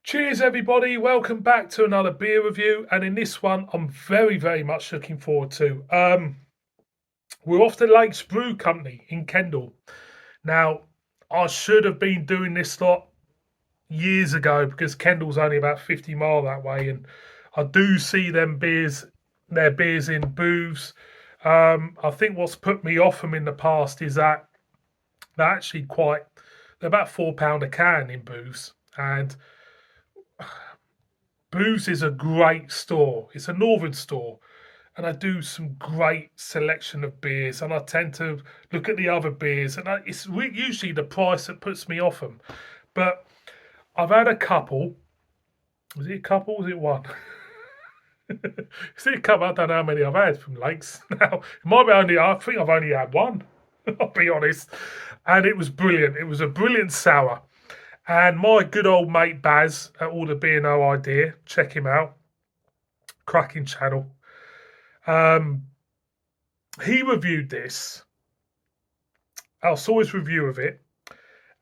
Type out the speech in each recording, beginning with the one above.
Cheers, everybody. Welcome back to another beer review. And in this one, I'm very much looking forward to. We're off to Lakes Brew Company in Kendal. Now, I should have been doing this lot years ago because Kendal's only about 50 mile that way. And I do see their beers in booths. I think what's put me off them in the past is that they're actually they're about £4 a can in booths. And Booths is a great store. It's a northern store, and I do some great selection of beers. And I tend to look at the other beers, and it's usually the price that puts me off them. But I've had a couple. Was it a couple? Was it one? Is it a couple? I don't know how many I've had from Lakes now. It might be only. I think I've only had one. I'll be honest, and it was brilliant. It was a brilliant sour. And my good old mate Baz at All the Beer No Idea, check him out, cracking channel. He reviewed this. I saw his review of it,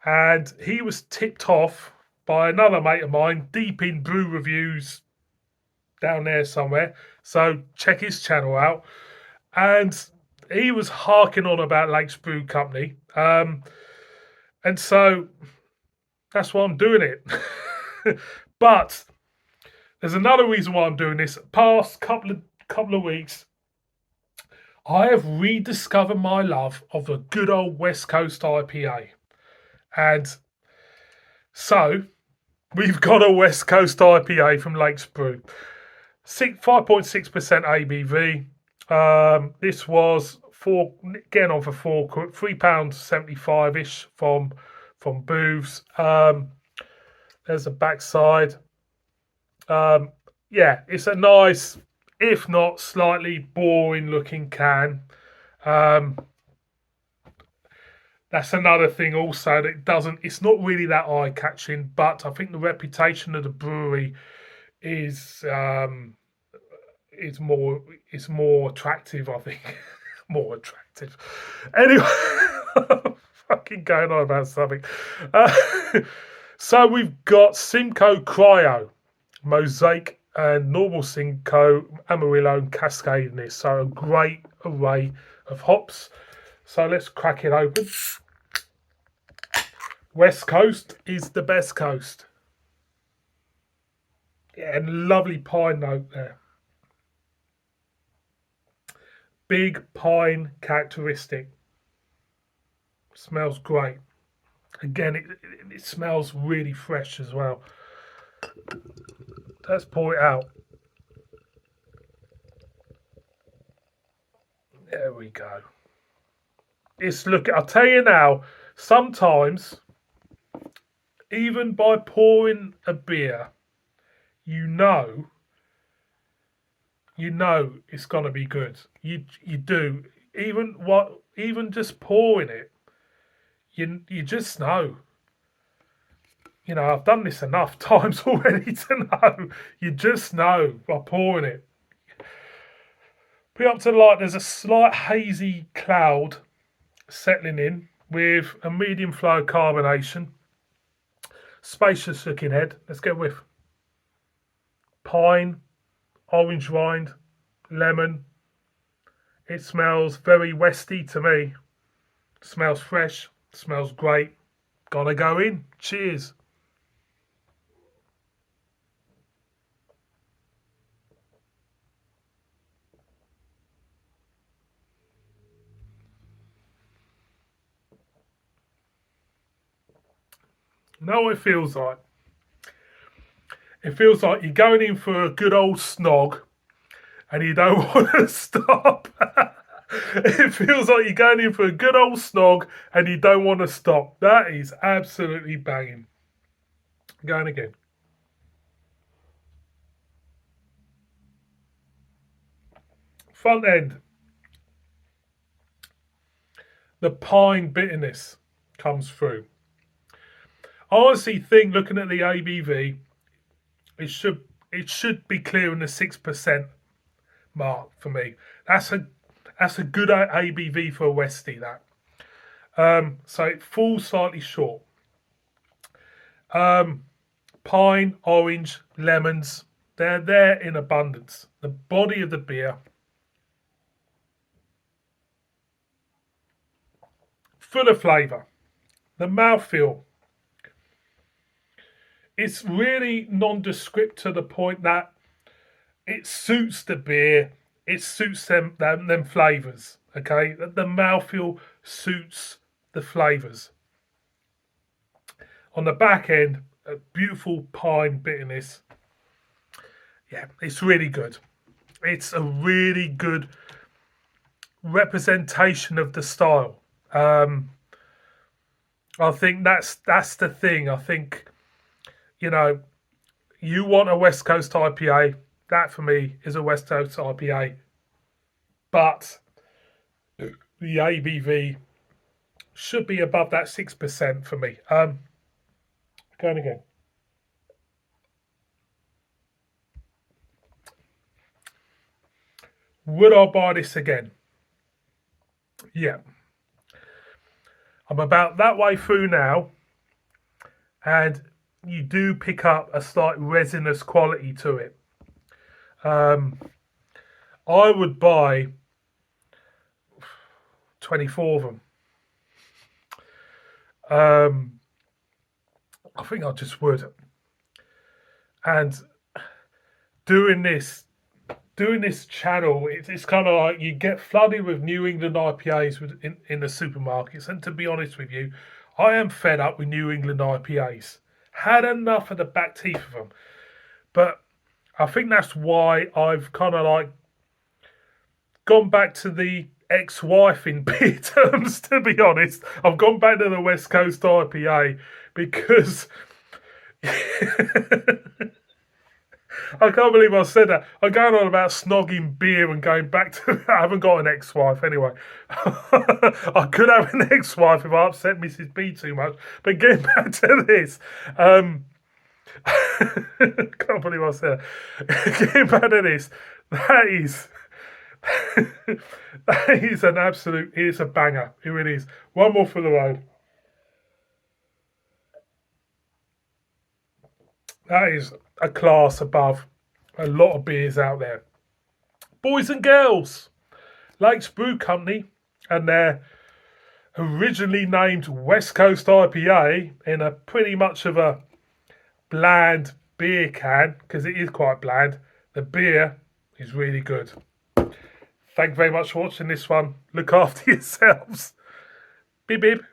and he was tipped off by another mate of mine, deep in brew reviews down there somewhere. So check his channel out. And he was harking on about Lakes Brew Company. And so that's why I'm doing it. But there's another reason why I'm doing this. Past couple of weeks, I have rediscovered my love of a good old West Coast IPA. And so we've got a West Coast IPA from Lakes Brew. 5.6% ABV. This was £3.75-ish from booths. There's a backside. Yeah, it's a nice, if not slightly boring looking can. That's another thing also that it's not really that eye catching, but I think the reputation of the brewery is more attractive, I think. More attractive. Anyway, fucking going on about something. So we've got Simcoe Cryo, Mosaic, and normal Simcoe, Amarillo, and Cascade in this. So a great array of hops. So let's crack it open. West Coast is the best coast. Yeah, and lovely pine note there. Big pine characteristic. Smells great. Again, it smells really fresh as well. Let's pour it out. There we go. I'll tell you now, sometimes, even by pouring a beer, you know it's gonna be good. You do. Even just pouring it, you just know. You know, I've done this enough times already to know. You just know by pouring it. Put up to the light, there's a slight hazy cloud settling in with a medium flow carbonation. Spacious looking head. Let's get with pine, orange rind, lemon. It smells very westy to me. Smells fresh. Smells great. Gonna go in. Cheers. Know what it feels like? It feels like you're going in for a good old snog and you don't want to stop. It feels like you're going in for a good old snog and you don't want to stop. That is absolutely banging. Going again. Front end. The pine bitterness comes through. I honestly think, looking at the ABV, it should be clearing the 6% mark for me. That's a good ABV for a Westie. So it falls slightly short. pine, orange, lemons. They're there in abundance. The body of the beer, full of flavour. The mouthfeel, it's really nondescript to the point that it suits the beer. It suits them flavours. Okay, the mouthfeel suits the flavours. On the back end, a beautiful pine bitterness. Yeah, it's really good. It's a really good representation of the style. I think that's the thing. I think, you know, you want a West Coast IPA. That for me is a West Coast IPA. But the ABV should be above that 6% for me. Going again. Would I buy this again? Yeah. I'm about that way through now, and you do pick up a slight resinous quality to it. I would buy 24 of them. I think I just would. And doing this channel, it's kind of like you get flooded with New England IPAs in the supermarkets. And to be honest with you, I am fed up with New England IPAs. Had enough of the back teeth of them. But I think that's why I've kind of like gone back to the ex-wife in beer terms, to be honest. I've gone back to the West Coast IPA because I can't believe I said that. I'm going on about snogging beer and going back to I haven't got an ex-wife anyway. I could have an ex-wife if I upset Mrs. B too much. But getting back to this, can't believe I said that. Getting back to this, that is that is an absolute, it's a banger. It really is. One more for the road. That is a class above a lot of beers out there. Boys and girls, Lakes Brew Company and their originally named West Coast IPA in a pretty much of a bland beer can, because it is quite bland. The beer is really good. Thank you very much for watching this one. Look after yourselves. Bib bib.